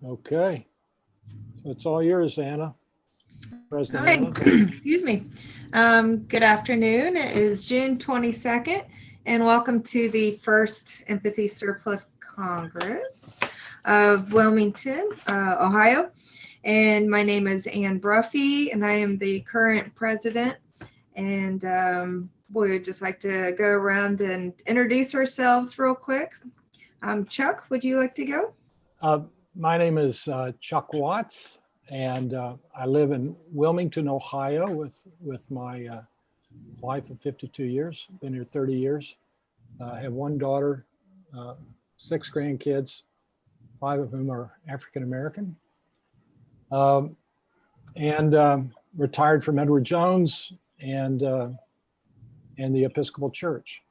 Okay, so it's all yours, Anna. President Okay, Anna. excuse me. Good afternoon. It is June 22nd, and welcome to the first Empathy Surplus Congress of Wilmington, Ohio. And my name is Anna Bruffy, and I am the current president. And we would just like to go around and introduce ourselves real quick. Chuck, would you like to go? My name is Chuck Watts, and I live in Wilmington, Ohio with my wife of 52 years, been here 30 years. I have one daughter, 6 grandkids, 5 of whom are African-American. Retired from Edward Jones and the Episcopal Church.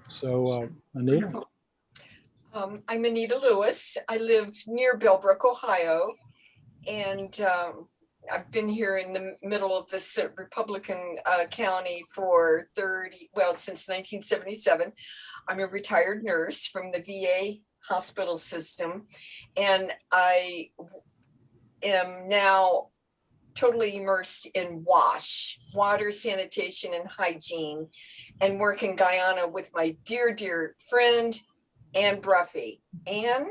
So Anita? I'm Anita Lewis. I live near Bellbrook, Ohio, and I've been here in the middle of this Republican county for since 1977. I'm a retired nurse from the VA hospital system, and I am now totally immersed in WASH, water, sanitation, and hygiene, and work in Guyana with my dear, dear friend, Anna Bruffy. Anne?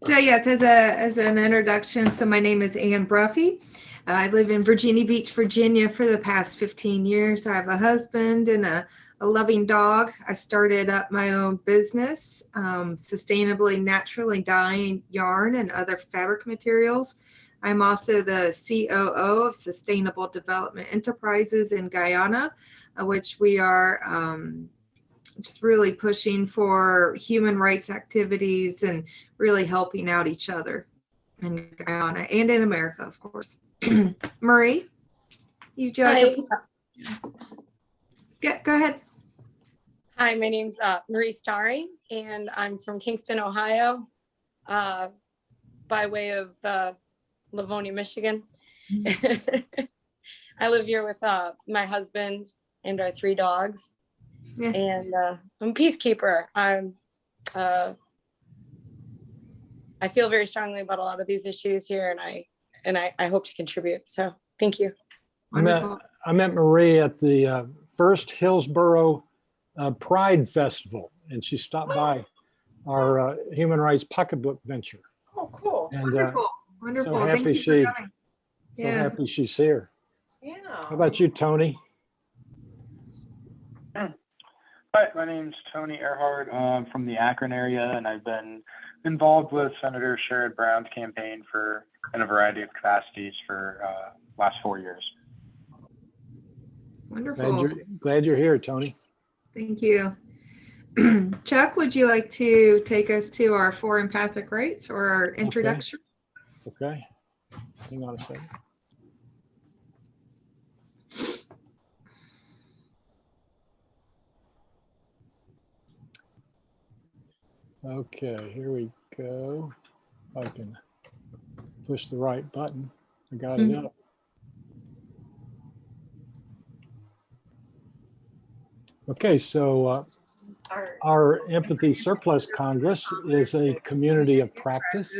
So yes, as an introduction, so my name is Anna Bruffy. I live in Virginia Beach, Virginia for the past 15 years. I have a husband and a loving dog. I started up my own business, sustainably, naturally dyeing yarn and other fabric materials. I'm also the COO of Sustainable Development Enterprises in Guyana, which we are just really pushing for human rights activities and really helping out each other in Guyana and in America, of course. Marie, you'd you like to go ahead. Hi, my name's Marie Starry, and I'm from Kingston, Ohio, by way of Livonia, Michigan. I live here with my husband and our 3 dogs. Yeah. And I'm a peacekeeper. I feel very strongly about a lot of these issues here, and I hope to contribute. So thank you. I met Marie at the first Hillsborough Pride Festival, and she stopped by our human rights pocketbook venture. Oh, cool. And Wonderful. so happy she's here. Yeah. How about you, Tony? Hi, my name's Tony Erhardt. I'm from the Akron area, and I've been involved with Senator Sherrod Brown's campaign in a variety of capacities for last 4 years. Wonderful. Glad you're here, Tony. Thank you. Chuck, would you like to take us to our 4 empathic rights or our introduction? Okay. Hang on a second. Okay, here we go. If I can push the right button. I got it up. Okay, so our Empathy Surplus Congress is a community of practice.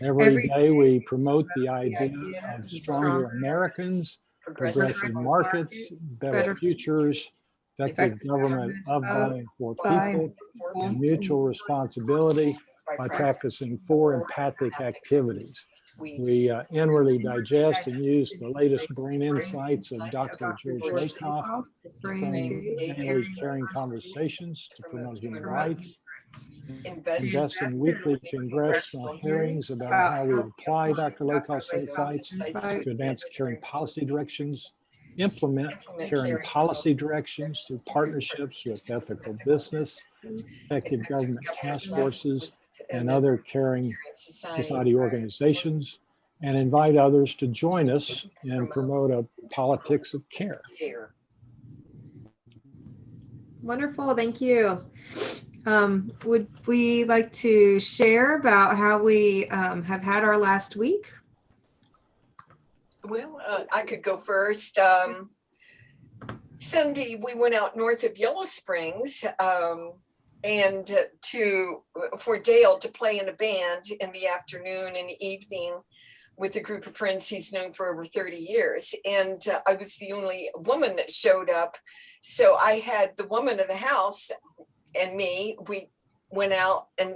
Every day we promote the idea of stronger Americans, progressive markets, better futures, effective government of, by, and for people, and mutual responsibility by practicing 4 empathic activities. We inwardly digest and use the latest brain insights of Dr. George Lakoff, from caring conversations to promote human rights, invest in weekly congressional hearings about how we apply Dr. Lakoff's insights to advance caring policy directions, implement caring policy directions through partnerships with ethical business, effective government task forces, and other caring society organizations, and invite others to join us and promote a politics of care. Wonderful, thank you. Would we like to share about how we have had our last week? Well, I could go first. Sunday, we went out north of Yellow Springs and for Dale to play in a band in the afternoon and evening with a group of friends he's known for over 30 years. And I was the only woman that showed up. So I had the woman of the house and me, we went out and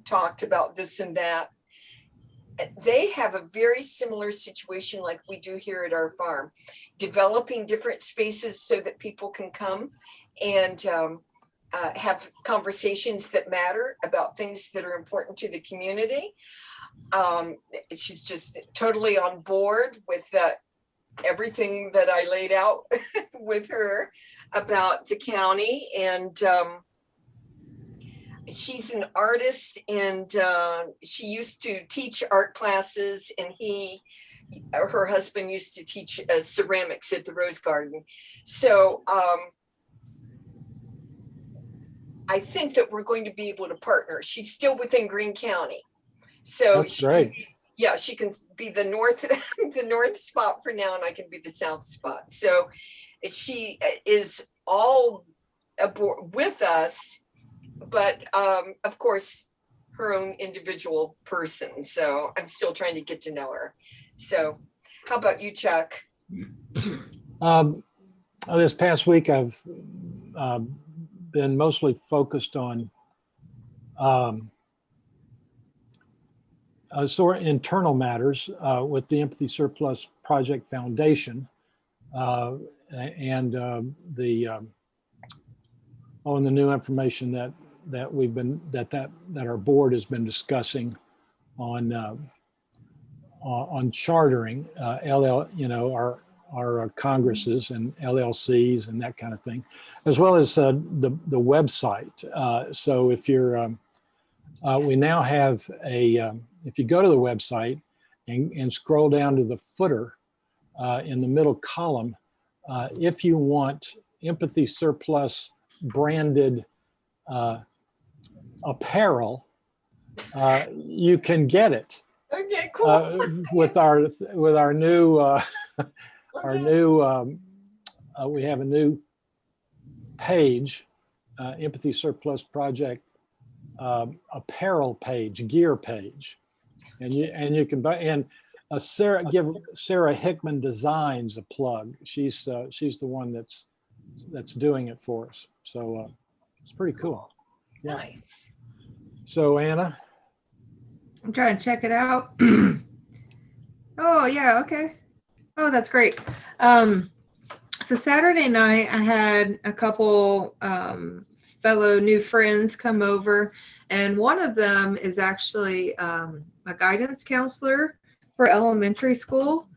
talked about this and that. They have a very similar situation like we do here at our farm, developing different spaces so that people can come and have conversations that matter about things that are important to the community. She's just totally on board with everything that I laid out with her about the county. And she's an artist, and she used to teach art classes, and her husband used to teach ceramics at the Rose Garden. So I think that we're going to be able to partner. She's still within Greene County. So That's great. Yeah, she can be the north, the north spot for now, and I can be the south spot. So she is all aboard with us, but of course, her own individual person. So I'm still trying to get to know her. So how about you, Chuck? This past week, I've been mostly focused on sort of internal matters with the Empathy Surplus Project Foundation and the new information that we've been that our board has been discussing on chartering our congresses and LLCs and that kind of thing, as well as the website. So if you're we now have if you go to the website and scroll down to the footer in the middle column, if you want Empathy Surplus branded apparel, you can get it. Okay, cool. With our new we have a new page, Empathy Surplus Project apparel page, gear page, and you can buy. And give Sarah Hickman Designs a plug. She's the one that's doing it for us. So it's pretty cool. Yeah. Nice. So Anna, I'm trying to check it out. Oh yeah, okay. Oh, that's great. So Saturday night I had a couple fellow new friends come over, and one of them is actually a guidance counselor for elementary school.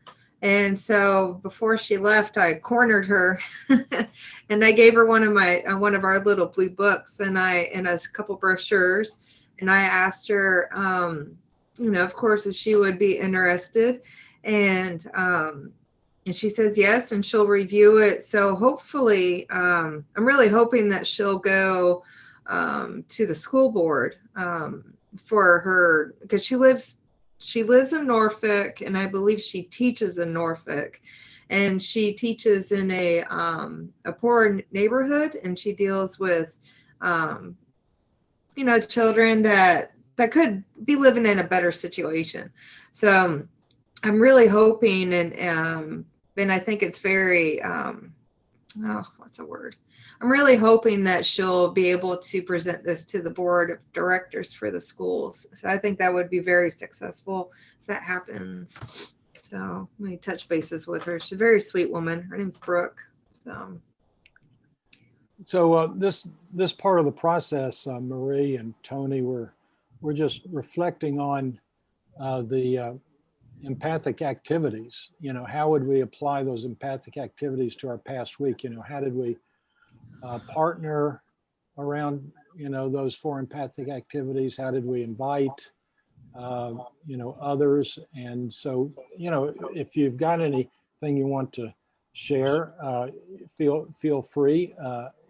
And so before she left, I cornered her and I gave her one of our little blue books and a couple brochures. And I asked her, of course, if she would be interested. And she says yes, and she'll review it. So hopefully, I'm really hoping that she'll go to the school board for her, because she lives in Norfolk, and I believe she teaches in Norfolk, and she teaches in a poor neighborhood, and she deals with children that could be living in a better situation. So I'm really hoping, and I think it's very what's the word? I'm really hoping that she'll be able to present this to the board of directors for the schools. So I think that would be very successful if that happens. So let me touch bases with her. She's a very sweet woman. Her name's Brooke. So this part of the process, Marie and Tony, we're just reflecting on the empathic activities. How would we apply those empathic activities to our past week? How did we partner around those four empathic activities? How did we invite others? And so if you've got anything you want to share, feel free,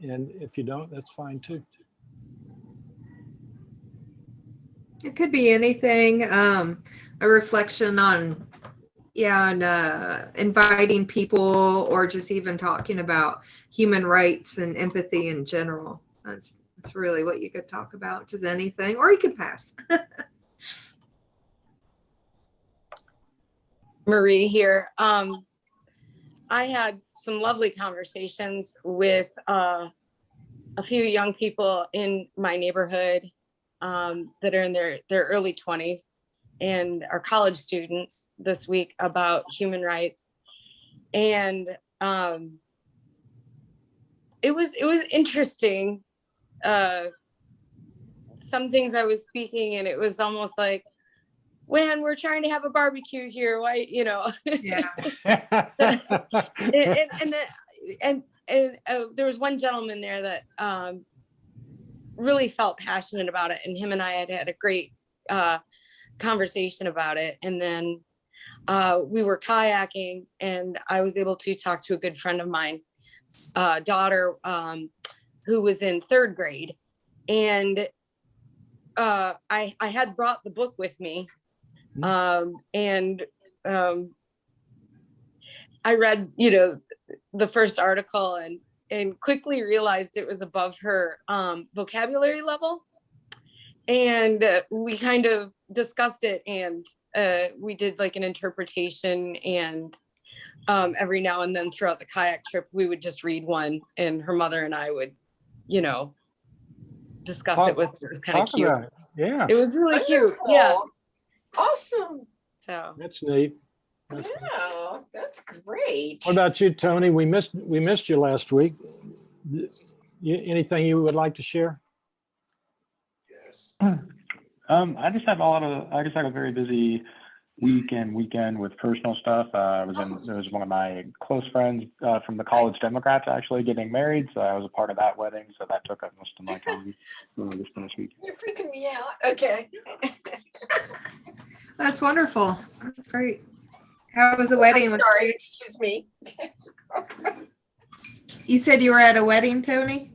and if you don't, that's fine too. It could be anything, a reflection on inviting people, or just even talking about human rights and empathy in general. That's really what you could talk about, just anything, or you could pass. Marie here. I had some lovely conversations with a few young people in my neighborhood that are in their early 20s and are college students this week about human rights. And it was interesting. Some things I was speaking and it was almost like, when we're trying to have a barbecue here, why, you know? Yeah. and there was one gentleman there that really felt passionate about it, and him and I had a great conversation about it. And then we were kayaking, and I was able to talk to a good friend of mine, daughter, who was in 3rd grade, and I had brought the book with me. I read, you know, the first article and quickly realized it was above her vocabulary level. And we kind of discussed it, and we did like an interpretation, and every now and then throughout the kayak trip, we would just read one, and her mother and I would, you know, discuss it with her. It was kind of cute. Yeah. It was really cute. Wonderful. Yeah. Awesome. So That's neat. Yeah, that's great. What about you, Tony? We missed you last week. Anything you would like to share? I just had a very busy weekend with personal stuff. It was one of my close friends from the College Democrats actually getting married, so I was a part of that wedding. So that took up most of my time this past week. You're freaking me out. Okay. That's wonderful. That's great. How was the wedding? I'm sorry, excuse me. You said you were at a wedding, Tony?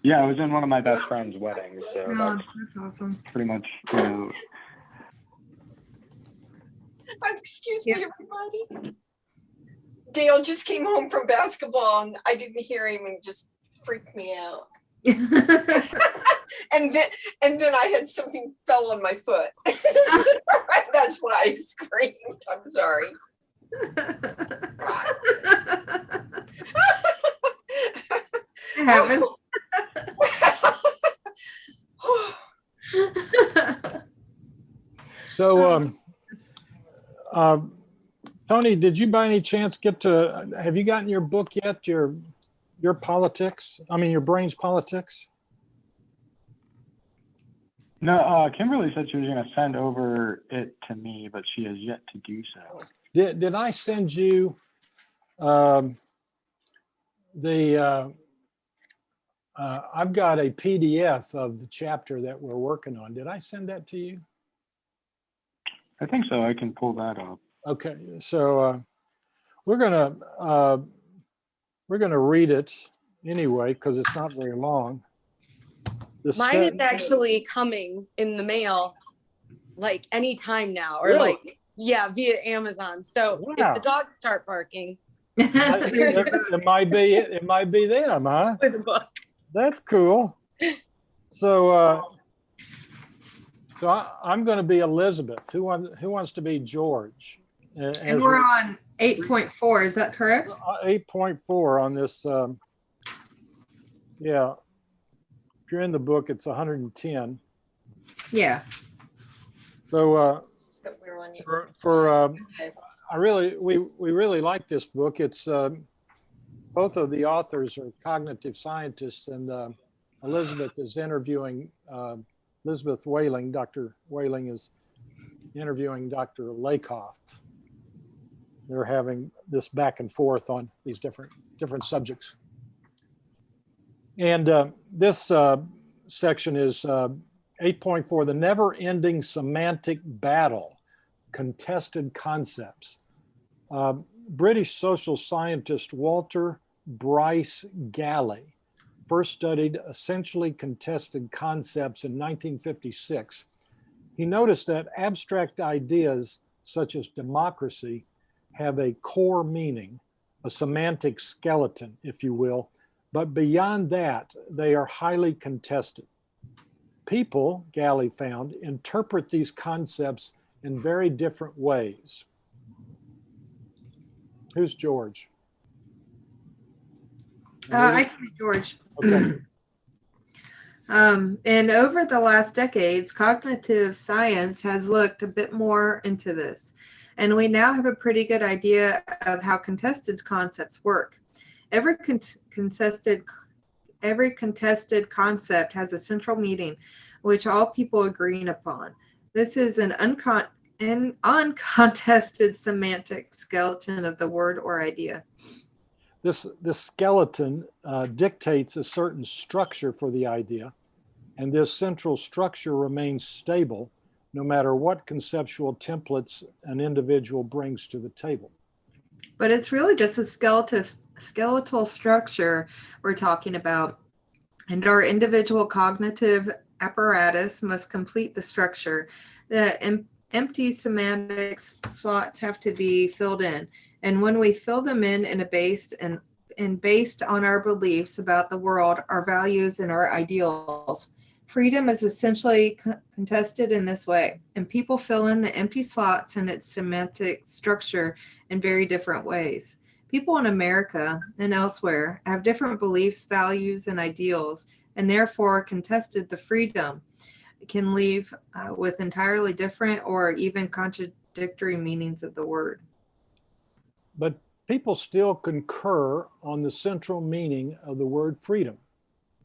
Yeah, I was in one of my best friend's weddings, so Oh, that's awesome. pretty much, you know. Excuse me, everybody. Dale just came home from basketball and I didn't hear him and just freaked me out. And then I had something fell on my foot. That's why I screamed. I'm sorry. It happens. So, Tony, did you by any chance have you gotten your book yet? Your politics? I mean, your brain's politics? No, Kimberly said she was going to send over it to me, but she has yet to do so. Did I send you I've got a PDF of the chapter that we're working on. Did I send that to you? I think so. I can pull that up. Okay, so we're gonna read it anyway because it's not very long. mine is actually coming in the mail like anytime now, or Really? like, yeah, via Amazon. So Wow. if the dogs start barking, it might be them, huh? with the book. That's cool. So I'm going to be Elizabeth. Who wants to be George? And we're on 8.4, is that correct? 8.4 on this. Yeah. If you're in the book, it's 110. Yeah. So But we're on you. we really like this book. It's both of the authors are cognitive scientists, and Elizabeth is interviewing Elizabeth Whaling. Dr. Whaling is interviewing Dr. Lakoff. They're having this back and forth on these different subjects. And this section is 8.4, the never-ending semantic battle, contested concepts. British social scientist Walter Bryce Galley first studied essentially contested concepts in 1956. He noticed that abstract ideas such as democracy have a core meaning, a semantic skeleton, if you will, But beyond that, they are highly contested. People, Galley found, interpret these concepts in very different ways. Who's George? I can be George. Okay. And over the last decades, cognitive science has looked a bit more into this. And we now have a pretty good idea of how contested concepts work. Every contested concept has a central meaning, which all people agree upon. This is an uncontested semantic skeleton of the word or idea. This skeleton dictates a certain structure for the idea, and this central structure remains stable no matter what conceptual templates an individual brings to the table. But it's really just a skeletal structure we're talking about, and our individual cognitive apparatus must complete the structure. The empty semantics slots have to be filled in, and when we fill them in based on our beliefs about the world, our values, and our ideals, freedom is essentially contested in this way, and people fill in the empty slots in its semantic structure in very different ways. People in America and elsewhere have different beliefs, values, and ideals, and therefore contested the freedom can leave with entirely different or even contradictory meanings of the word. But people still concur on the central meaning of the word freedom.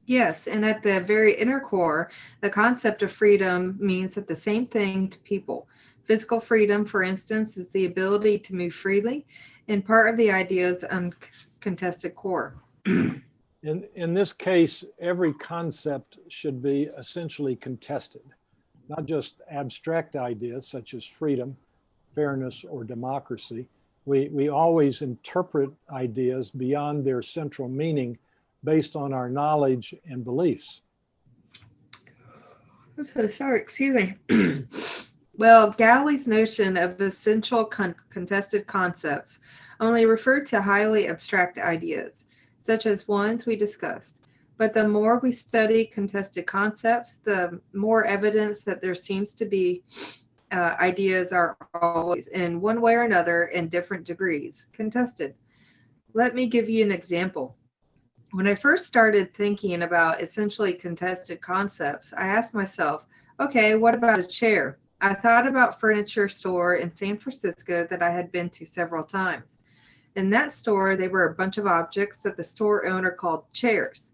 Yes, and at the very inner core, the concept of freedom means that the same thing to people. Physical freedom, for instance, is the ability to move freely, and part of the idea's uncontested core. In this case, every concept should be essentially contested, not just abstract ideas such as freedom, fairness, or democracy. We always interpret ideas beyond their central meaning based on our knowledge and beliefs. I'm so sorry, excuse me. Well, Galley's notion of essential contested concepts only referred to highly abstract ideas, such as ones we discussed. But the more we study contested concepts, the more evidence that there seems to be ideas are always, in one way or another, in different degrees, contested. Let me give you an example. When I first started thinking about essentially contested concepts, I asked myself, okay, what about a chair? I thought about furniture store in San Francisco that I had been to several times. In that store, they were a bunch of objects that the store owner called chairs.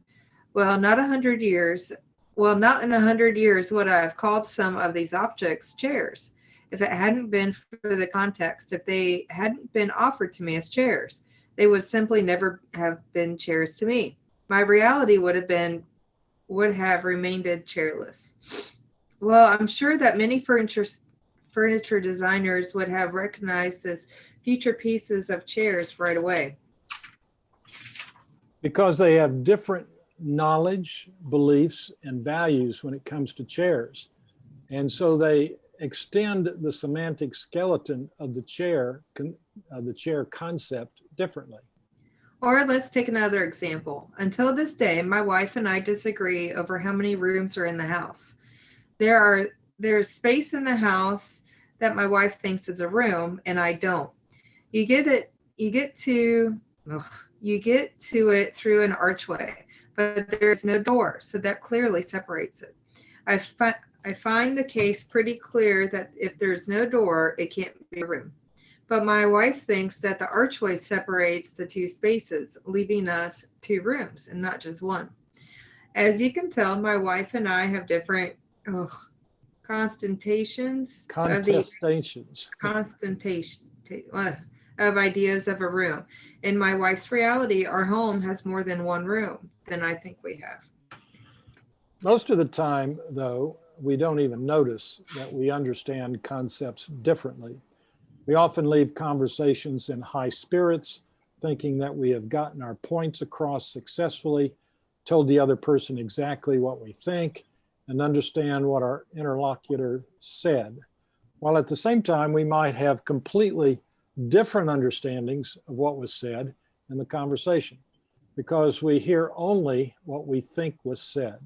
Well, not in 100 years would I have called some of these objects chairs if it hadn't been for the context, if they hadn't been offered to me as chairs. They would simply never have been chairs to me. My reality would have remained chairless. Well, I'm sure that many furniture designers would have recognized this future pieces of chairs right away. Because they have different knowledge, beliefs, and values when it comes to chairs. And so they extend the semantic skeleton of the chair concept differently. Or let's take another example. Until this day, my wife and I disagree over how many rooms are in the house. There's space in the house that my wife thinks is a room, and I don't. You get to it through an archway, but there's no door, so that clearly separates it. I find the case pretty clear that if there's no door, it can't be a room. But my wife thinks that the archway separates the two spaces, leaving us two rooms and not just one. As you can tell, my wife and I have different contestations of ideas of a room. In my wife's reality, our home has more than one room than I think we have. Most of the time, though, we don't even notice that we understand concepts differently. We often leave conversations in high spirits, thinking that we have gotten our points across successfully, told the other person exactly what we think, and understand what our interlocutor said, while at the same time we might have completely different understandings of what was said in the conversation. because we hear only what we think was said.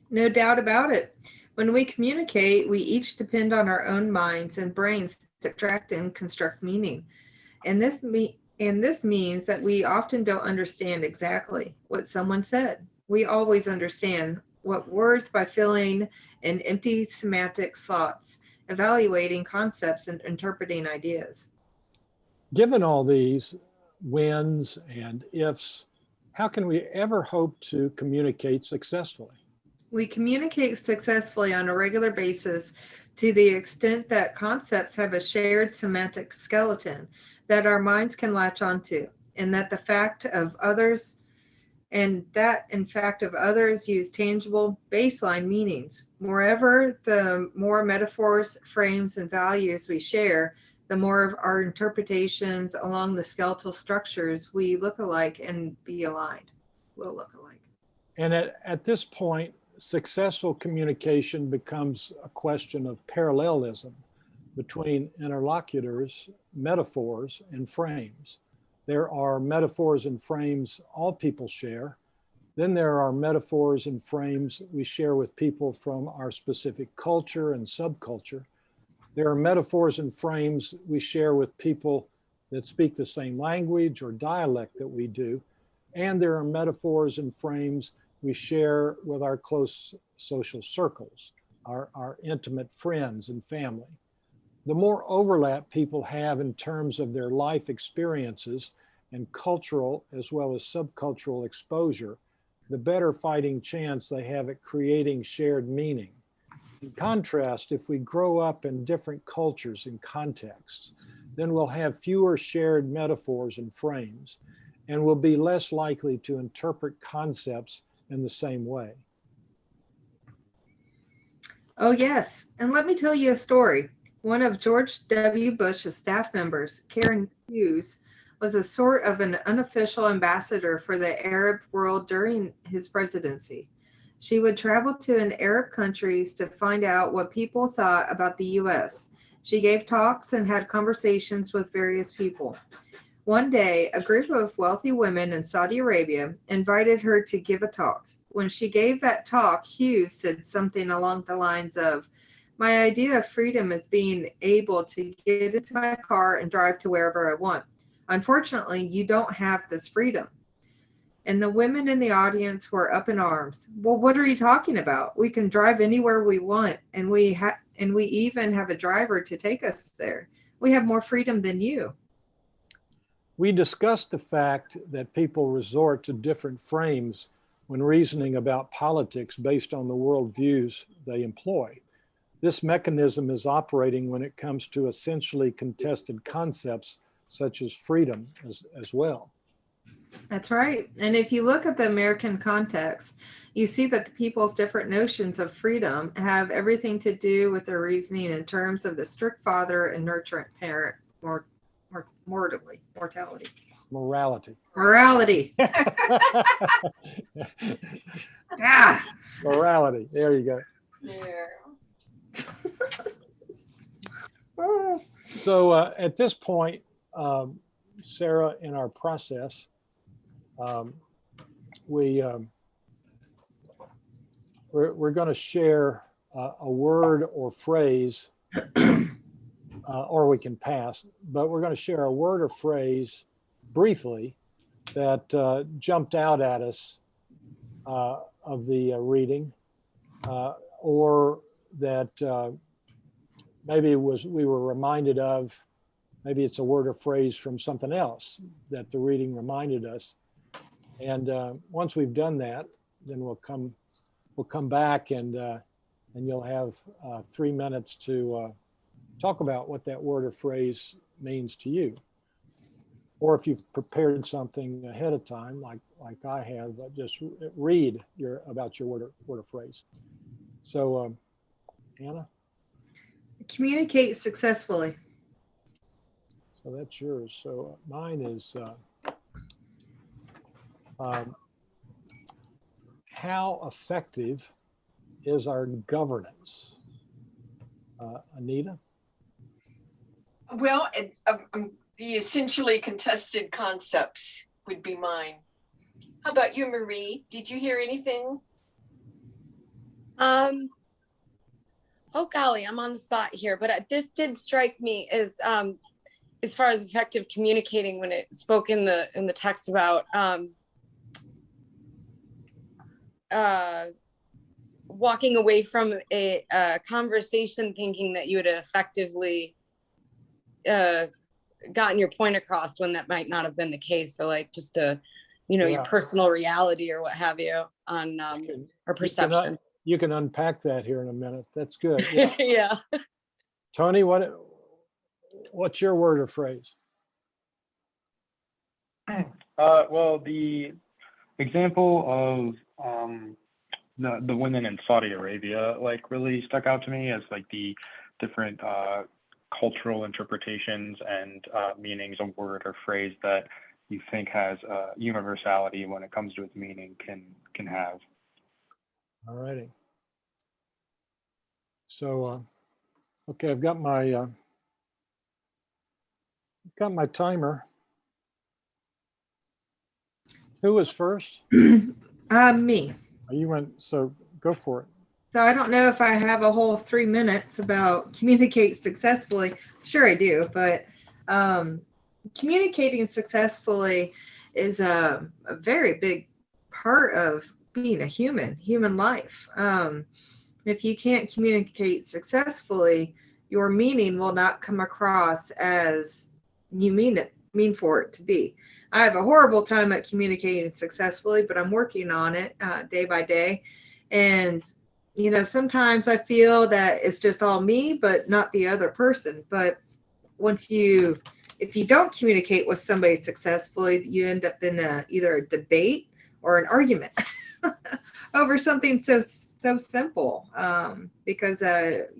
No doubt about it. When we communicate, we each depend on our own minds and brains to extract and construct meaning. And this means that we often don't understand exactly what someone said. We always understand what words by filling in empty semantic slots, evaluating concepts and interpreting ideas. Given all these whens and ifs, how can we ever hope to communicate successfully? We communicate successfully on a regular basis to the extent that concepts have a shared semantic skeleton that our minds can latch onto, and that in fact of others use tangible baseline meanings. Moreover, the more metaphors, frames, and values we share, the more of our interpretations along the skeletal structures we look alike and will look alike. And at this point, successful communication becomes a question of parallelism between interlocutors, metaphors, and frames. There are metaphors and frames all people share. Then there are metaphors and frames we share with people from our specific culture and subculture. There are metaphors and frames we share with people that speak the same language or dialect that we do. And there are metaphors and frames we share with our close social circles, our intimate friends and family. The more overlap people have in terms of their life experiences and cultural as well as subcultural exposure, the better fighting chance they have at creating shared meaning. In contrast, if we grow up in different cultures and contexts, then we'll have fewer shared metaphors and frames, and we'll be less likely to interpret concepts in the same way. Oh, yes. And let me tell you a story. One of George W. Bush's staff members, Karen Hughes, was a sort of an unofficial ambassador for the Arab world during his presidency. She would travel to Arab countries to find out what people thought about the U.S. She gave talks and had conversations with various people. One day, a group of wealthy women in Saudi Arabia invited her to give a talk. When she gave that talk, Hughes said something along the lines of, "My idea of freedom is being able to get into my car and drive to wherever I want. Unfortunately, you don't have this freedom." And the women in the audience were up in arms. "Well, what are you talking about? We can drive anywhere we want, and we even have a driver to take us there. We have more freedom than you." We discussed the fact that people resort to different frames when reasoning about politics based on the worldviews they employ. This mechanism is operating when it comes to essentially contested concepts such as freedom as well. That's right. And if you look at the American context, you see that the people's different notions of freedom have everything to do with their reasoning in terms of the strict father and nurturant parent mortality. Morality. Ah. Morality. There you go. Yeah. So at this point, Sarah, in our process, we're going to share a word or phrase, or we can pass, but we're going to share a word or phrase briefly that jumped out at us of the reading, or that maybe we were reminded of. Maybe it's a word or phrase from something else that the reading reminded us. And once we've done that, then we'll come back and you'll have 3 minutes to talk about what that word or phrase means to you. Or if you've prepared something ahead of time, like I have, just read about your word or phrase. So, Anna? Communicate successfully. So that's yours. So mine is how effective is our governance? Anita? Well, the essentially contested concepts would be mine. How about you, Marie? Did you hear anything? Oh golly, I'm on the spot here, but this did strike me as far as effective communicating when it spoke in the text about walking away from a conversation thinking that you had effectively gotten your point across when that might not have been the case. So like just your personal reality or what have you on or perception. You can unpack that here in a minute. That's good. Yeah. Yeah. Tony, what's your word or phrase? Well, the example of the women in Saudi Arabia like really stuck out to me as like the different cultural interpretations and meanings a word or phrase that you think has universality when it comes to its meaning can have. All righty. So, okay, I've got my timer. Who was first? Me. You went, so go for it. So I don't know if I have a whole 3 minutes about communicate successfully. Sure I do, but communicating successfully is a very big part of being a human life. If you can't communicate successfully, your meaning will not come across as you mean for it to be. I have a horrible time at communicating successfully, but I'm working on it day by day. And, sometimes I feel that it's just all me, but not the other person. But if you don't communicate with somebody successfully, you end up in either a debate or an argument over something so simple because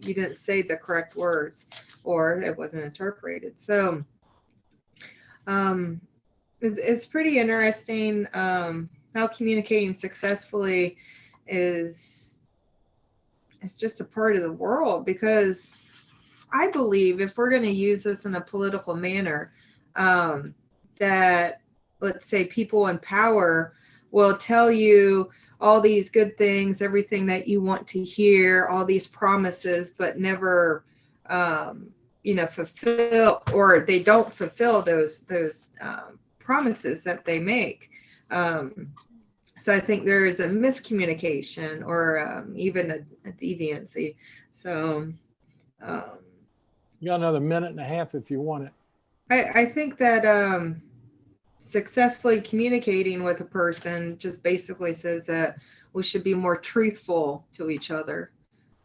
you didn't say the correct words or it wasn't interpreted. So it's pretty interesting how communicating successfully it's just a part of the world, because I believe if we're going to use this in a political manner, that let's say people in power will tell you all these good things, everything that you want to hear, all these promises, but never, fulfill, or they don't fulfill those promises that they make. So I think there is a miscommunication or even a deviancy. So you got another minute and a half if you want it. I think that successfully communicating with a person just basically says that we should be more truthful to each other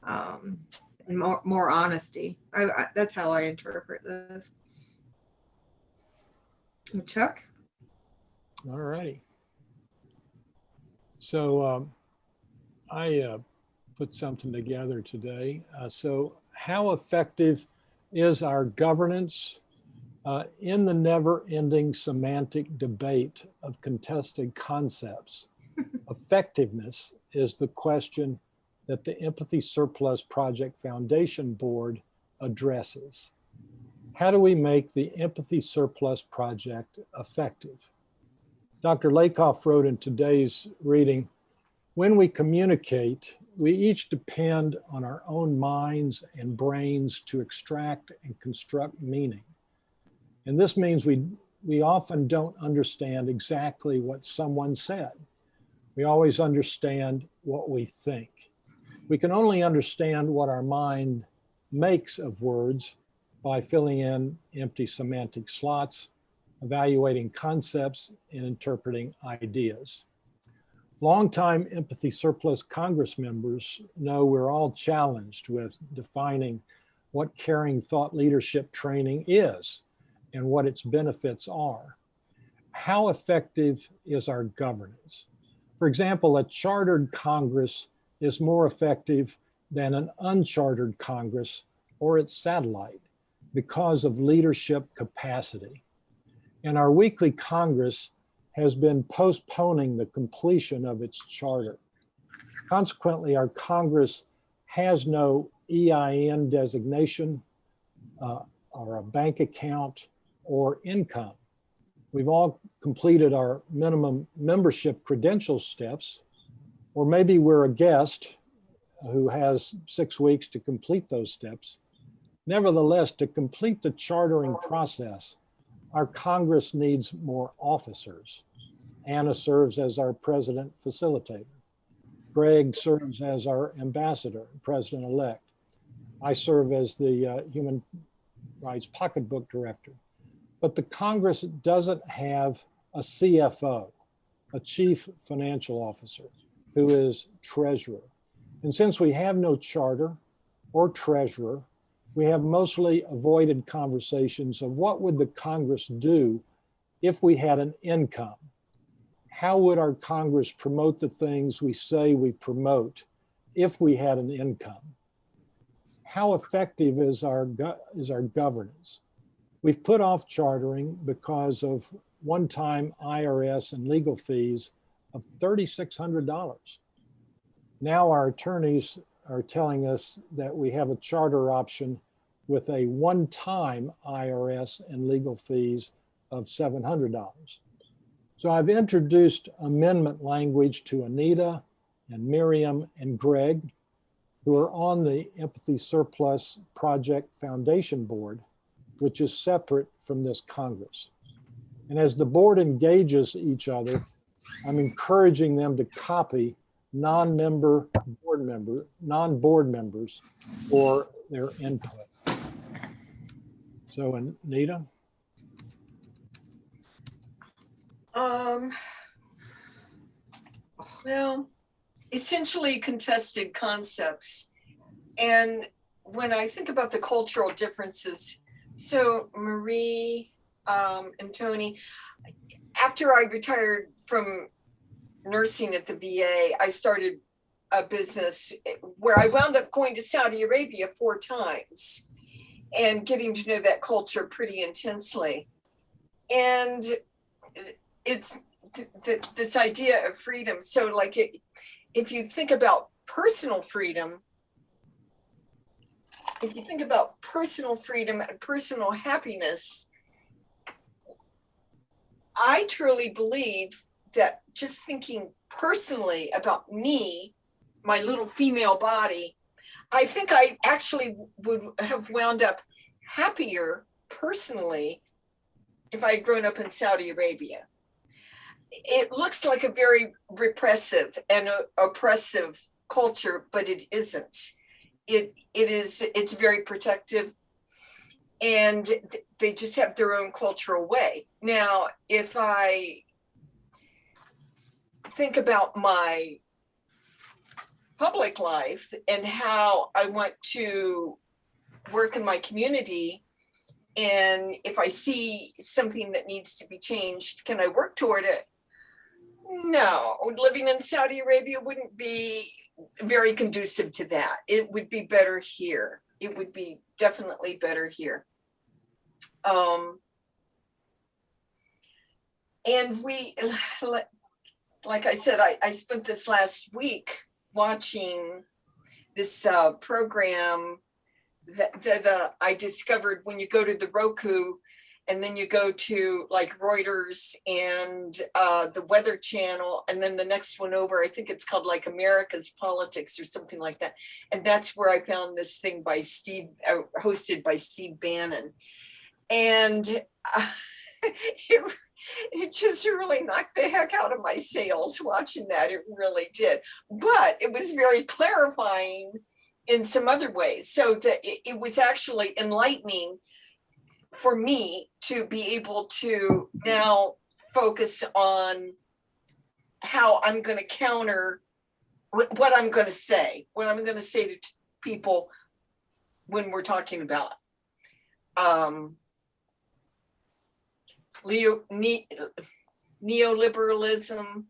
and more honesty. That's how I interpret this. Chuck? All righty. So I put something together today. So how effective is our governance in the never-ending semantic debate of contested concepts? Effectiveness is the question that the Empathy Surplus Project Foundation Board addresses. How do we make the Empathy Surplus Project effective? Dr. Lakoff wrote in today's reading, when we communicate, we each depend on our own minds and brains to extract and construct meaning. And this means we often don't understand exactly what someone said. We always understand what we think. We can only understand what our mind makes of words by filling in empty semantic slots, evaluating concepts, and interpreting ideas. Longtime Empathy Surplus Congress members know we're all challenged with defining what caring thought leadership training is and what its benefits are. How effective is our governance? For example, a chartered Congress is more effective than an unchartered Congress or its satellite because of leadership capacity. And our weekly Congress has been postponing the completion of its charter. Consequently, our Congress has no EIN designation or a bank account or income. We've all completed our minimum membership credential steps, or maybe we're a guest who has 6 weeks to complete those steps. Nevertheless, to complete the chartering process, our Congress needs more officers. Anna serves as our president facilitator. Greg serves as our ambassador, president-elect. I serve as the Human Rights Pocketbook Director. But the Congress doesn't have a CFO, a chief financial officer, who is treasurer. And since we have no charter or treasurer, we have mostly avoided conversations of what would the Congress do if we had an income? How would our Congress promote the things we say we promote if we had an income? How effective is our governance? We've put off chartering because of one-time IRS and legal fees of $3,600. Now our attorneys are telling us that we have a charter option with a one-time IRS and legal fees of $700. So I've introduced amendment language to Anita and Miriam and Greg, who are on the Empathy Surplus Project Foundation Board, which is separate from this Congress. And as the board engages each other, I'm encouraging them to copy non-board members for their input. So Anita? Well, essentially contested concepts. And when I think about the cultural differences, so Marie and Tony, after I retired from nursing at the VA, I started a business where I wound up going to Saudi Arabia 4 times and getting to know that culture pretty intensely. And it's this idea of freedom. So like if you think about personal freedom, and personal happiness, I truly believe that just thinking personally about me, my little female body, I think I actually would have wound up happier personally if I had grown up in Saudi Arabia. It looks like a very repressive and oppressive culture, but it isn't. It's very protective, and they just have their own cultural way. Now, if I think about my public life and how I want to work in my community, and if I see something that needs to be changed, can I work toward it? No, living in Saudi Arabia wouldn't be very conducive to that. It would be better here. It would be definitely better here. And we, like I said, I spent this last week watching this program that I discovered when you go to the Roku, and then you go to like Reuters and the Weather Channel, and then the next one over, I think it's called like America's Politics or something like that. And that's where I found this thing by hosted by Steve Bannon. And it just really knocked the heck out of my sails watching that. It really did. But it was very clarifying in some other ways, so that it was actually enlightening for me to be able to now focus on how I'm going to counter what I'm going to say to people when we're talking about neoliberalism.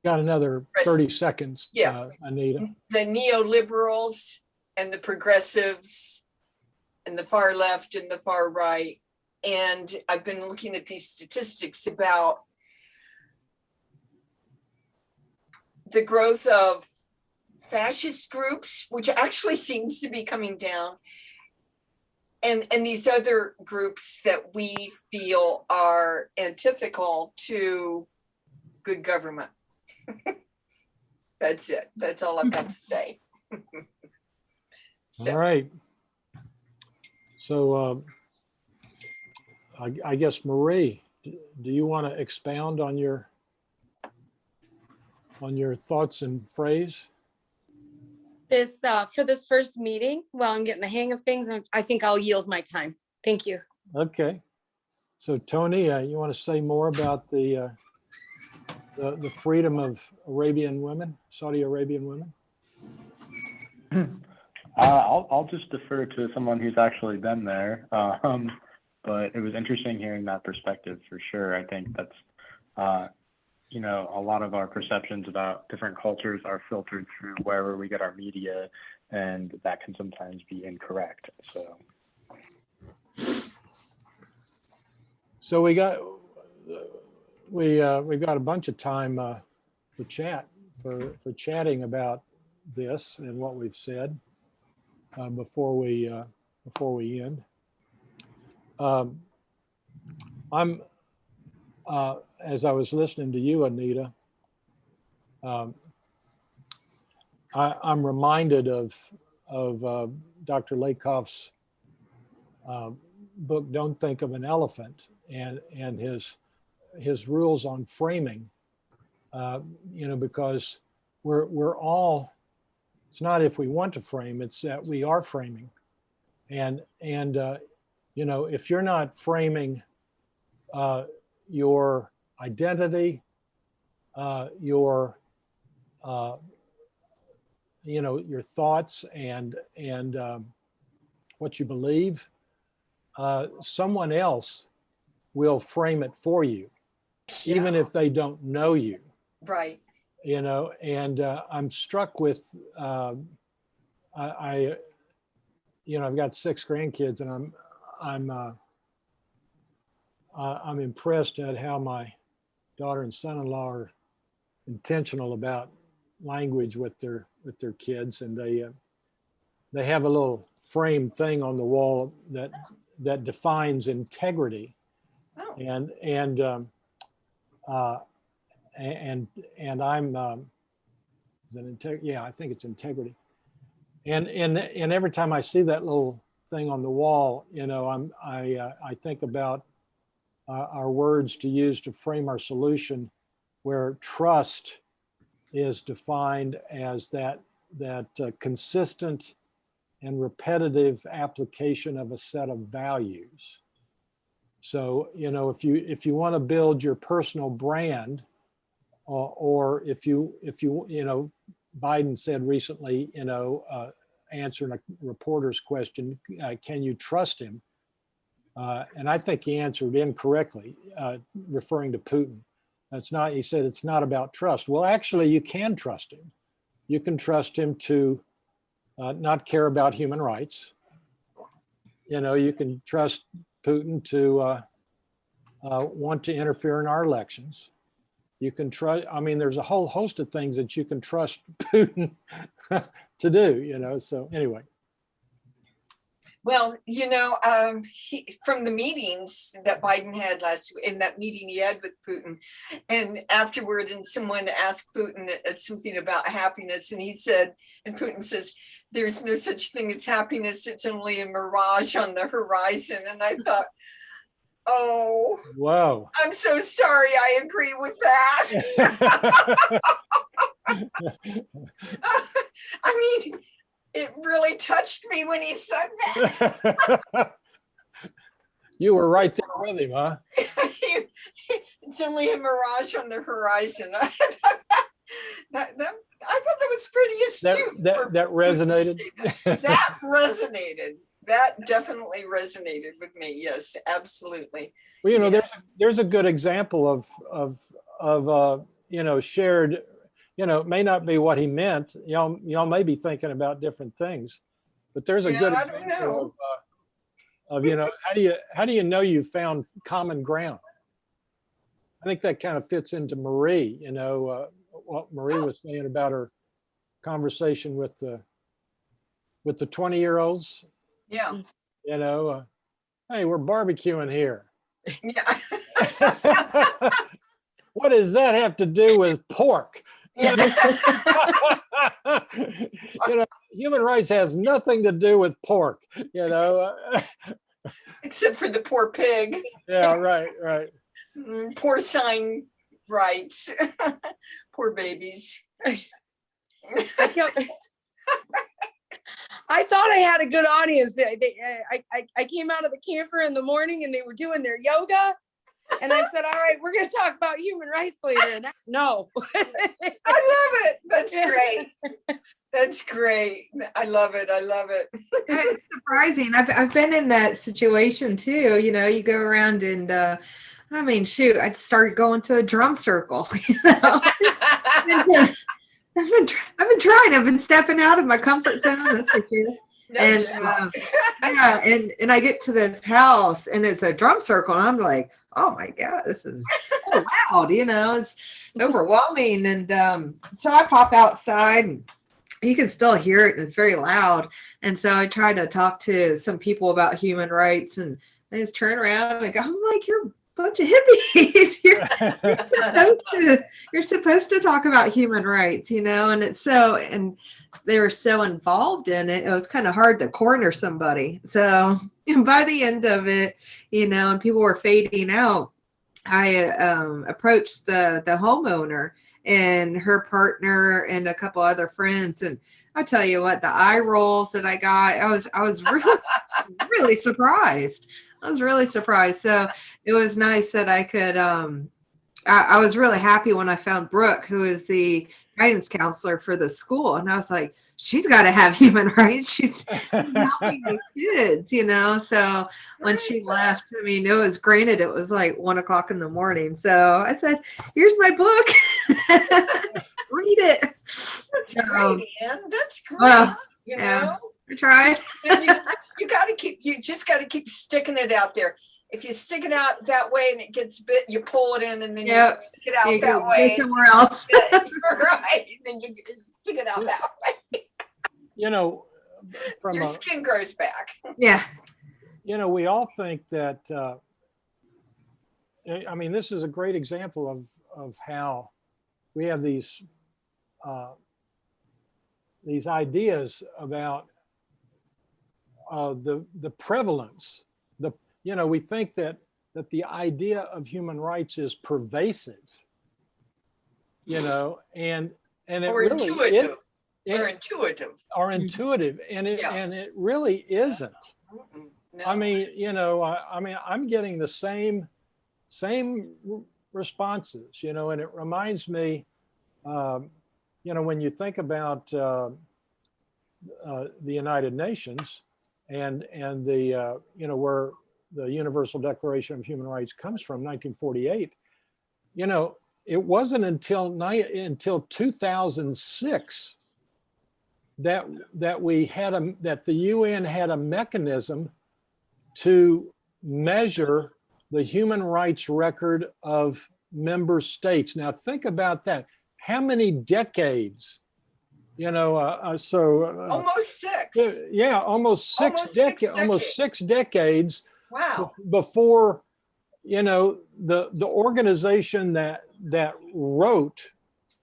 Got another 30 seconds, yeah. Anita. The neoliberals and the progressives and the far left and the far right. And I've been looking at these statistics about the growth of fascist groups, which actually seems to be coming down, and these other groups that we feel are antithetical to good government. That's it. That's all I've got to say. All right. So I guess, Marie, do you want to expound on your thoughts and phrase? This for this first meeting, while I'm getting the hang of things, I think I'll yield my time. Thank you. Okay. So Tony, you want to say more about the freedom of Arabian women, Saudi Arabian women? I'll just defer to someone who's actually been there. But it was interesting hearing that perspective for sure. I think that's, you know, a lot of our perceptions about different cultures are filtered through wherever we get our media, and that can sometimes be incorrect. So we've got a bunch of time to chat for chatting about this and what we've said before we end. I'm as I was listening to you, Anita, I'm reminded of Dr. Lakoff's book, Don't Think of an Elephant, and his rules on framing. You know, because we're all, it's not if we want to frame, it's that we are framing. And you know, if you're not framing your identity, your you know, your thoughts and what you believe, someone else will frame it for you, even if they don't know you. Right. You know, and I'm struck with you know, I've got 6 grandkids, and I'm impressed at how my daughter and son-in-law are intentional about language with their kids, and they have a little frame thing on the wall that defines integrity. Oh. And I'm is it integrity? Yeah, I think it's integrity. And every time I see that little thing on the wall, you know, I think about our words to use to frame our solution, where trust is defined as that consistent and repetitive application of a set of values. So, you know, if you want to build your personal brand, or if you know, Biden said recently, you know, answering a reporter's question, can you trust him? And I think he answered incorrectly, referring to Putin. That's not, he said, it's not about trust. Well, actually, you can trust him. You can trust him to not care about human rights. You know, you can trust Putin to want to interfere in our elections. You can trust, I mean, there's a whole host of things that you can trust Putin to do, you know, so anyway. Well, you know, from the meetings that Biden had in that meeting he had with Putin, and afterward, and someone asked Putin something about happiness, and he said, and Putin says, there's no such thing as happiness, it's only a mirage on the horizon. And I thought, oh, wow, I'm so sorry, I agree with that. I mean, it really touched me when he said that. You were right there with him, huh? It's only a mirage on the horizon. I thought that was pretty astute. That resonated. That resonated. That definitely resonated with me. Yes, absolutely. Well, you know, Yeah. there's a good example of you know, shared. You know, it may not be what he meant. Y'all may be thinking about different things, but there's a good example of you know, how do you know you found common ground? I think that kind of fits into Marie. You know, what Marie was saying about her conversation with the 20-year-olds. Yeah. You know, hey, we're barbecuing here. Yeah. What does that have to do with pork? Yeah. You know, human rights has nothing to do with pork, you know. Except for the poor pig. Yeah, right. Porcine rights. Poor babies. I thought I had a good audience. I came out of the camper in the morning and they were doing their yoga. And I said, all right, we're going to talk about human rights later. And no. I love it. That's great. That's great. I love it. It's surprising. I've been in that situation too. You know, you go around and I mean, shoot, I started going to a drum circle. You know, I've been trying. I've been stepping out of my comfort zone. That's for sure. And yeah, and I get to this house and it's a drum circle, and I'm like, oh my God, this is so loud. You know, it's overwhelming. And so I pop outside and you can still hear it, and it's very loud. And so I try to talk to some people about human rights, and they just turn around and go, I'm like, you're a bunch of hippies. You're supposed to talk about human rights, you know, and it's so, and they were so involved in it. It was kind of hard to corner somebody. So by the end of it, you know, and people were fading out, I approached the homeowner and her partner and a couple other friends, and I tell you what, the eye rolls that I got, I was really really surprised. I was really surprised. So it was nice that I could. I was really happy when I found Brooke, who is the guidance counselor for the school, and I was like, she's got to have human rights. She's helping the kids, you know. So when she left, I mean, it was like 1 o'clock in the morning. So I said, "Here's my book. Read it." That's great, Ann. That's great. Well, you yeah. know, I tried. you just got to keep sticking it out there. If you stick it out that way and it gets bit, you pull it in, and then you stick it out that way. Go somewhere else. Right. And then you stick it out that way. You know, from Your skin grows back. Yeah. You know, we all think that, I mean, this is a great example of how we have these ideas about the prevalence. You know, we think that the idea of human rights is pervasive, you know, and it Or really intuitive. Or intuitive, and it really isn't. No. I mean, you know, I'm getting the same responses, you know, and it reminds me, you know, when you think about the United Nations and the you know, where the Universal Declaration of Human Rights comes from, 1948, you know, it wasn't until 2006 that the UN had a mechanism to measure the human rights record of member states. Now think about that. How many decades? You know, almost 6. Yeah, almost six decades. Wow. Before, you know, the organization that wrote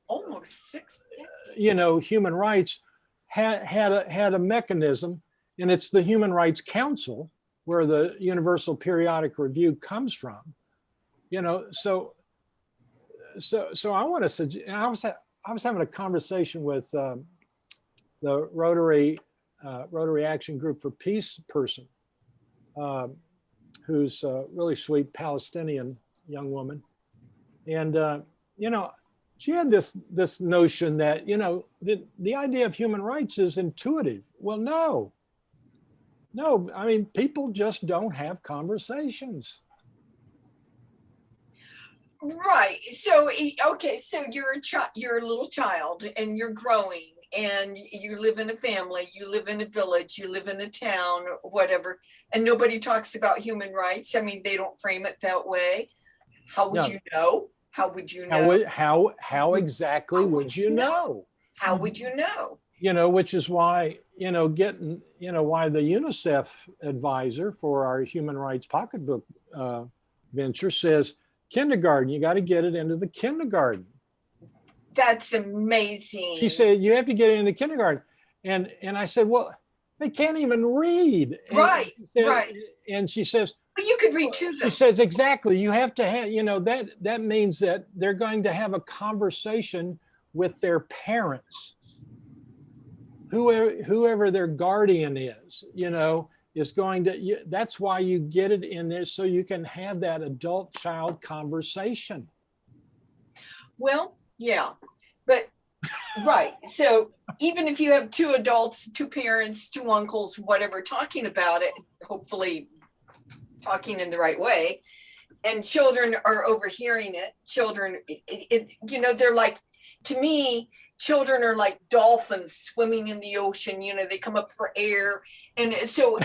almost 6 decades. You know, human rights had a mechanism, and it's the Human Rights Council, where the Universal Periodic Review comes from. You know, so I want to suggest. I was having a conversation with the Rotary Action Group for Peace person, who's a really sweet Palestinian young woman, and you know, she had this notion that, you know, the idea of human rights is intuitive. Well, no, I mean, people just don't have conversations. Right. So, okay. So you're a little child, and you're growing, and you live in a family, you live in a village, you live in a town, whatever, and nobody talks about human rights. I mean, they don't frame it that way. How would you know? How would you know? How exactly would you know? How would you know? which is why, why the UNICEF advisor for our human rights pocketbook venture says, kindergarten, you got to get it into the kindergarten. That's amazing. She said, you have to get it into kindergarten. And I said, well, they can't even read. Right, right. And she says, but you could read to them. She says, exactly. You have to have, that means that they're going to have a conversation with their parents. Whoever their guardian is, is going to, that's why you get it in there, so you can have that adult-child conversation. Well, yeah, but right. So even if you have two adults, two parents, two uncles, whatever, talking about it, hopefully talking in the right way, and children are overhearing it, they're like, to me, children are like dolphins swimming in the ocean, they come up for air. And so,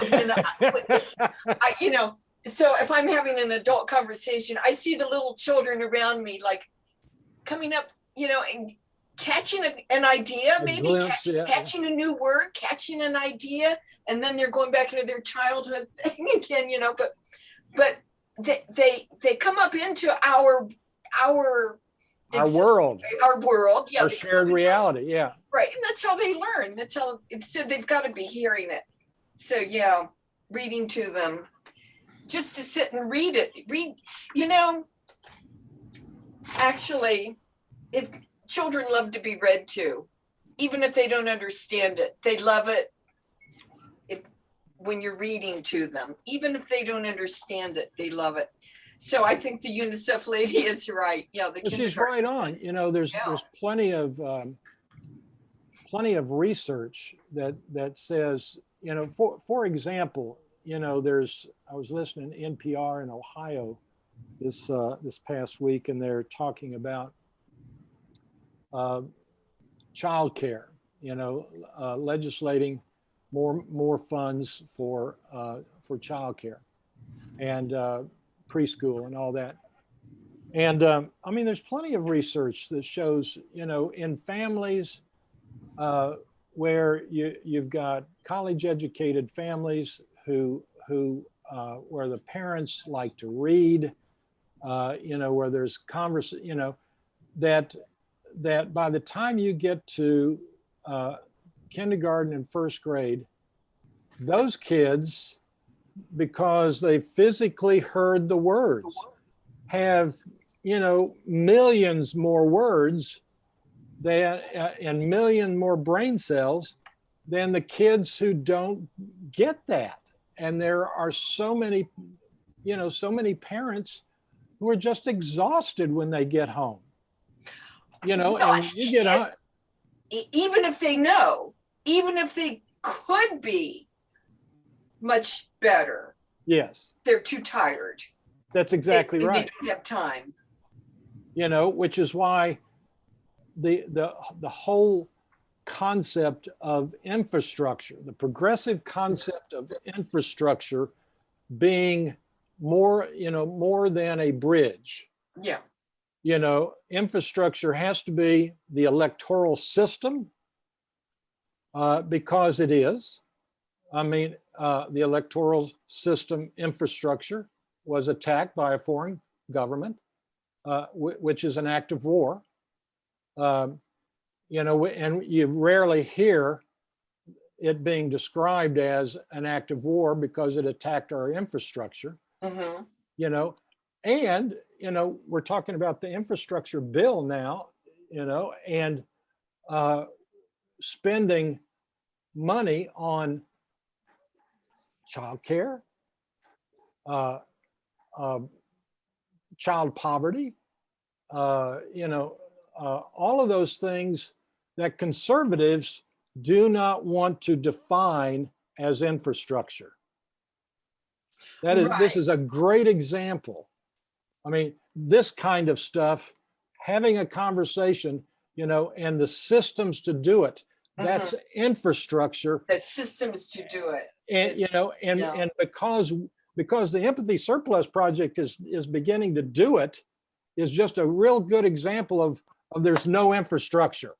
so if I'm having an adult conversation, I see the little children around me, like coming up, and catching an idea, maybe catching a new word, catching an idea, and then they're going back into their childhood thing again, but they come up into our world, yeah, our shared reality, yeah, right. And that's how they learn. So they've got to be hearing it. So yeah, reading to them, just to sit and read it. Actually, if children love to be read to, even if they don't understand it, they love it when you're reading to them. Even if they don't understand it, they love it. So I think the UNICEF lady is right. Yeah, she's right on. There's plenty of research that says, for example, I was listening to NPR in Ohio this past week, and they're talking about childcare. Legislating more funds for childcare and preschool and all that. And there's plenty of research that shows, in families where you've got college educated families who where the parents like to read, where there's that by the time you get to kindergarten and first grade, those kids, because they physically heard the words, have, millions more words and million more brain cells than the kids who don't get that. And there are so many parents who are just exhausted when they get home. And you get home. Even if they know, even if they could be much better. Yes. They're too tired. That's exactly right. They don't have time. Which is why the whole concept of infrastructure, the progressive concept of infrastructure being more than a bridge. Yeah. Infrastructure has to be the electoral system because it is. The electoral system infrastructure was attacked by a foreign government, which is an act of war. And you rarely hear it being described as an act of war because it attacked our infrastructure. Mm-hmm. And we're talking about the infrastructure bill now, and spending money on childcare, child poverty, all of those things that conservatives do not want to define as infrastructure. This is a great example. This kind of stuff, having a conversation, and the systems to do it, that's infrastructure. The systems to do it. And because the Empathy Surplus Project is beginning to do it, is just a real good example of there's no infrastructure.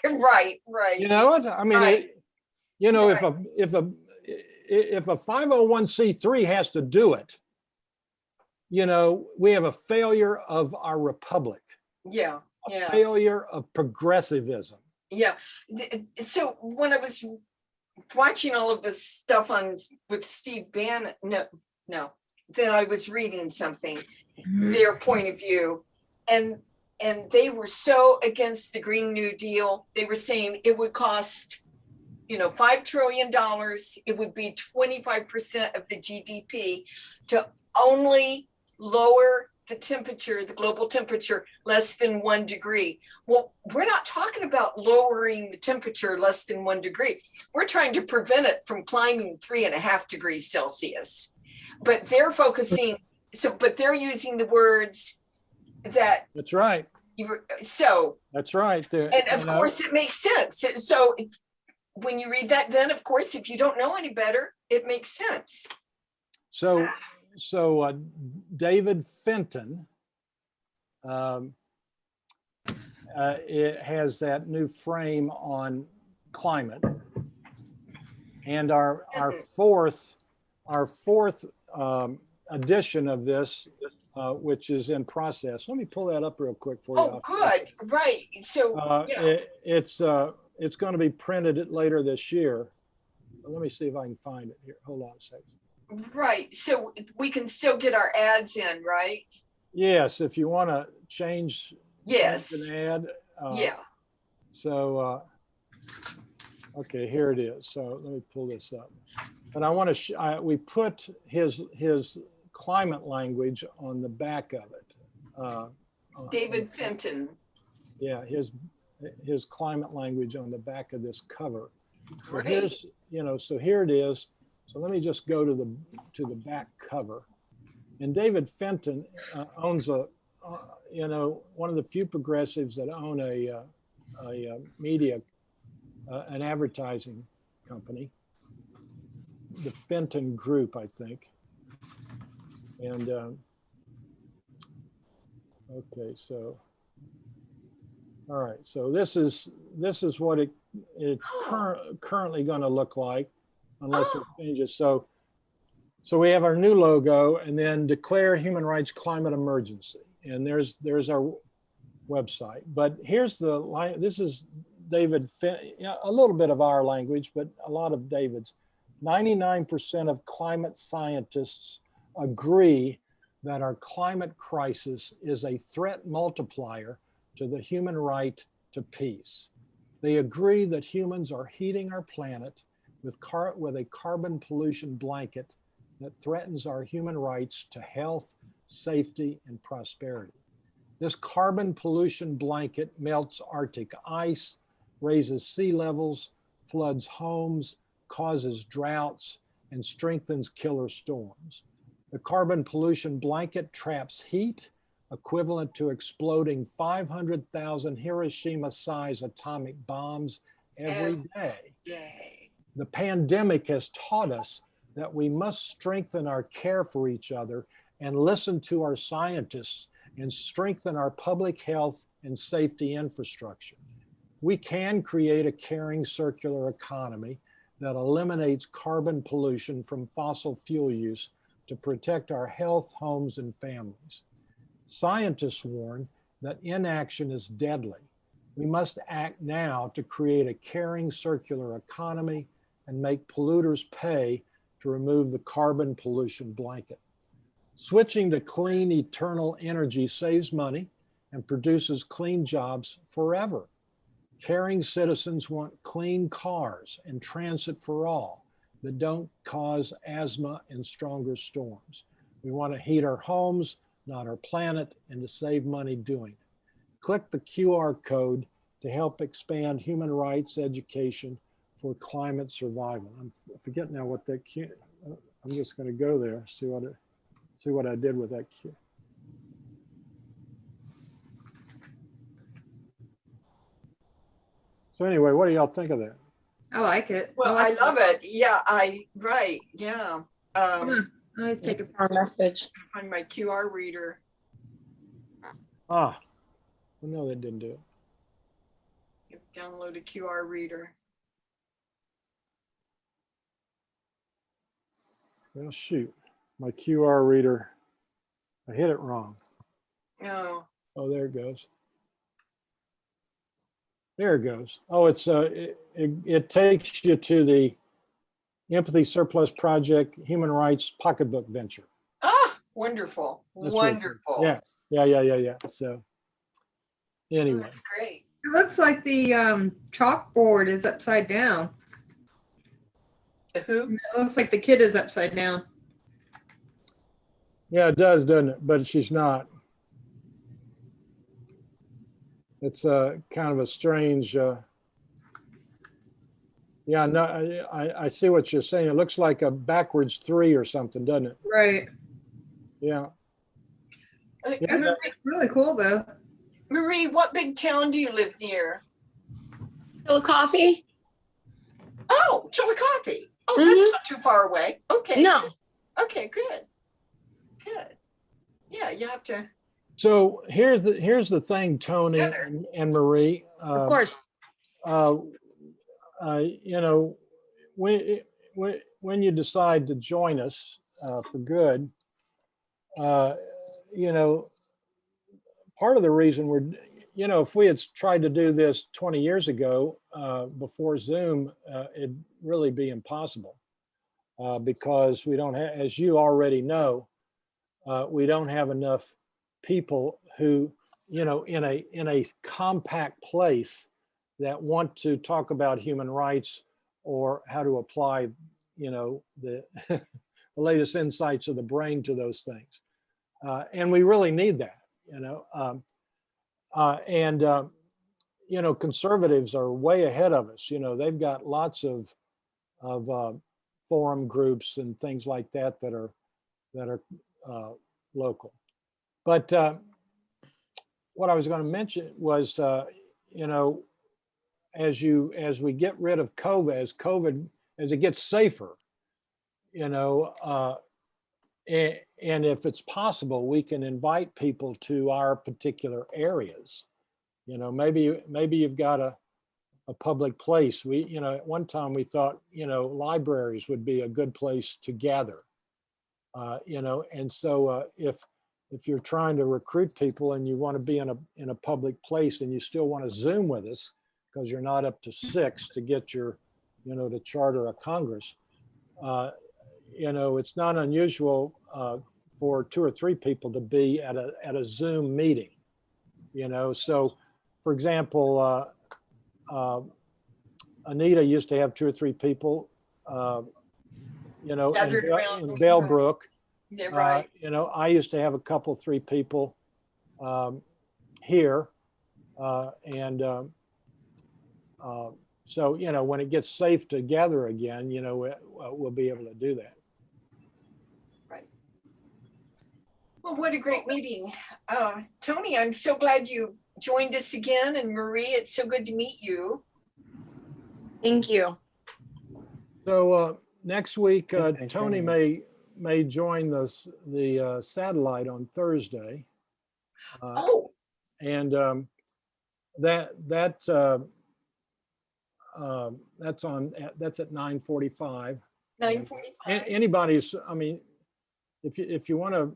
Right, right. You know what? I mean, Right. if a 501c3 has to do it, we have a failure of our republic, Yeah, a yeah, failure of progressivism. yeah. So when I was watching all of this stuff with Steve Bannon, no, then I was reading something, their point of view, and they were so against the Green New Deal. They were saying it would cost, $5 trillion. It would be 25% of the GDP to only lower the global temperature, less than 1 degree. Well, we're not talking about lowering the temperature less than 1 degree. We're trying to prevent it from climbing 3.5 degrees Celsius. But they're focusing, but they're using the words that. That's right. That's right. And of course it makes sense. So when you read that, then of course, if you don't know any better, it makes sense. So David Fenton, it has that new frame on climate, and our fourth edition of this, which is in process. Let me pull that up real quick for you. Oh, good, right. So it's going to be printed later this year. Let me see if I can find it here. Hold on a second. Right. So we can still get our ads in, right? Yes, if you want to change an ad. Yeah. So, okay, here it is. So let me pull this up. But I want to, we put his climate language on the back of it. David Fenton. Yeah, his climate language on the back of this cover. So Great. here's, so here it is. So let me just go to the back cover. And David Fenton owns one of the few progressives that own a media, an advertising company, the Fenton Group, I think. And okay, so all right, so this is what it's currently going to look like, unless it changes. So we have our new logo, and then declare human rights climate emergency. And there's our website. But here's the line. This is David, a little bit of our language, but a lot of David's. 99% of climate scientists agree that our climate crisis is a threat multiplier to the human right to peace. They agree that humans are heating our planet with a carbon pollution blanket that threatens our human rights to health, safety, and prosperity. This carbon pollution blanket melts Arctic ice, raises sea levels, floods homes, causes droughts, and strengthens killer storms. The carbon pollution blanket traps heat equivalent to exploding 500,000 Hiroshima-sized atomic bombs every day. The pandemic has taught us that we must strengthen our care for each other and listen to our scientists and strengthen our public health and safety infrastructure. We can create a caring circular economy that eliminates carbon pollution from fossil fuel use to protect our health, homes, and families. Scientists warn that inaction is deadly. We must act now to create a caring circular economy and make polluters pay to remove the carbon pollution blanket. Switching to clean, eternal energy saves money and produces clean jobs forever. Caring citizens want clean cars and transit for all that don't cause asthma and stronger storms. We want to heat our homes, not our planet, and to save money doing it. Click the QR code to help expand human rights education for climate survival. I'm forgetting now what that I'm just going to go there, see what I did with that Q. So anyway, what do y'all think of that? I like it. Well, I love it. Yeah, right. Yeah. I always take a message on my QR reader. Well, no, that didn't do it. Download a QR reader. Well, shoot, my QR reader, I hit it wrong. Oh, Oh, there it goes. There it goes. Oh, it takes you to the Empathy Surplus Project Human Rights Pocketbook Venture. wonderful. That's really cool. Wonderful. Yeah. So Oh, anyway, that's great. It looks like the chalkboard is upside down. The who? It looks like the kid is upside down. yeah, it does, doesn't it? But she's not. It's kind of a strange. Yeah, no, I see what you're saying. It looks like a backwards 3 or something, doesn't it? Right. Yeah. That's really cool though. Marie, what big town do you live near? Coffee? Oh, Chillicothe. Oh, Mhm. that's not too far away. Okay. No. Okay, good. Good. Yeah, you have to. So here's the thing, Tony Heather. and Marie. Of course. You know, when you decide to join us for good, you know, part of the reason we're, you know, if we had tried to do this 20 years ago before Zoom, it'd really be impossible because we don't have, as you already know, we don't have enough people who, you know, in a compact place that want to talk about human rights or how to apply, you know, the, the latest insights of the brain to those things. And we really need that, you know. You know, conservatives are way ahead of us. You know, they've got lots of forum groups and things like that that are local. But what I was going to mention was, you know, as we get rid of COVID, as it gets safer, you know, and if it's possible, we can invite people to our particular areas. You know, maybe you've got a public place. You know, at one time we thought, you know, libraries would be a good place to gather. You know, and so if you're trying to recruit people and you want to be in a public place and you still want to Zoom with us because you're not up to 6 to get your, you know, to charter a Congress, you know, it's not unusual for 2 or 3 people to be at a Zoom meeting, you know. So, for example, Anita used to have 2 or 3 people, you know, in Bellbrook. Yeah, right. You know, I used to have a couple, 3 people here, so, you know, when it gets safe to gather again, you know, we'll be able to do that. Right. Well, what a great meeting. Tony, I'm so glad you joined us again. And Marie, it's so good to meet you. Thank you. So next week, Thanks, Tony Tony. may join the satellite on Thursday. And that's at 9:45. 9:45. Anybody's, I mean, if you want to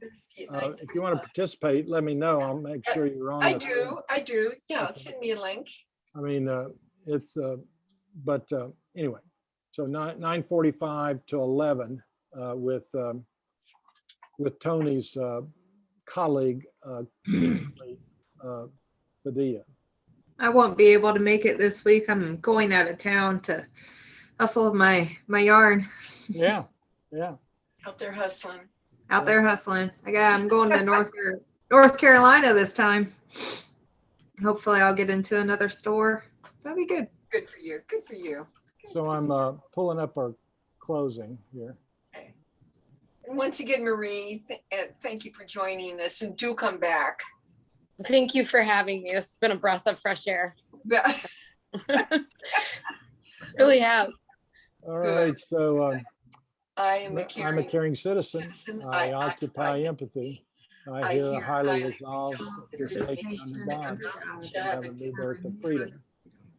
participate, let me know. I'll make sure you're on. I do. Yeah, send me a link. I mean, it's but anyway, so 9:45 to 11 with Tony's colleague Padilla. I won't be able to make it this week. I'm going out of town to hustle my yarn. Yeah. Out there hustling. Out there hustling. I'm going to North Carolina this time. Hopefully I'll get into another store. That'd be good. Good for you. Good for you. So I'm pulling up our closing here. Okay. And once again, Marie, thank you for joining us, and do come back. Thank you for having me. It's been a breath of fresh air. Really has. All right. So I'm a caring citizen. I occupy empathy. I hear highly resolved to forsake under God to have a new birth of freedom.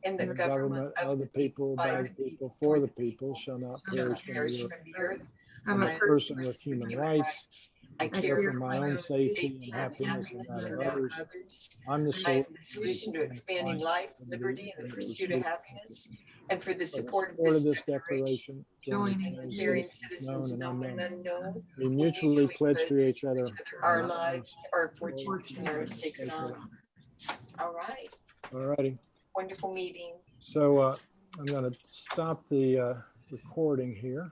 and the the government of the people, by the people, for the people, shall not perish from the earth. from the earth. I'm I'm a a person with human rights. I care for my own safety and happiness and that of others. I'm the I am the solution to expanding life, liberty, and the pursuit of happiness, and for the support of this declaration, joining and caring citizens known and unknown. We mutually pledge to each other Our lives, our fortune, and our sacred honor. All right, All righty. wonderful meeting. So I'm going to stop the recording here.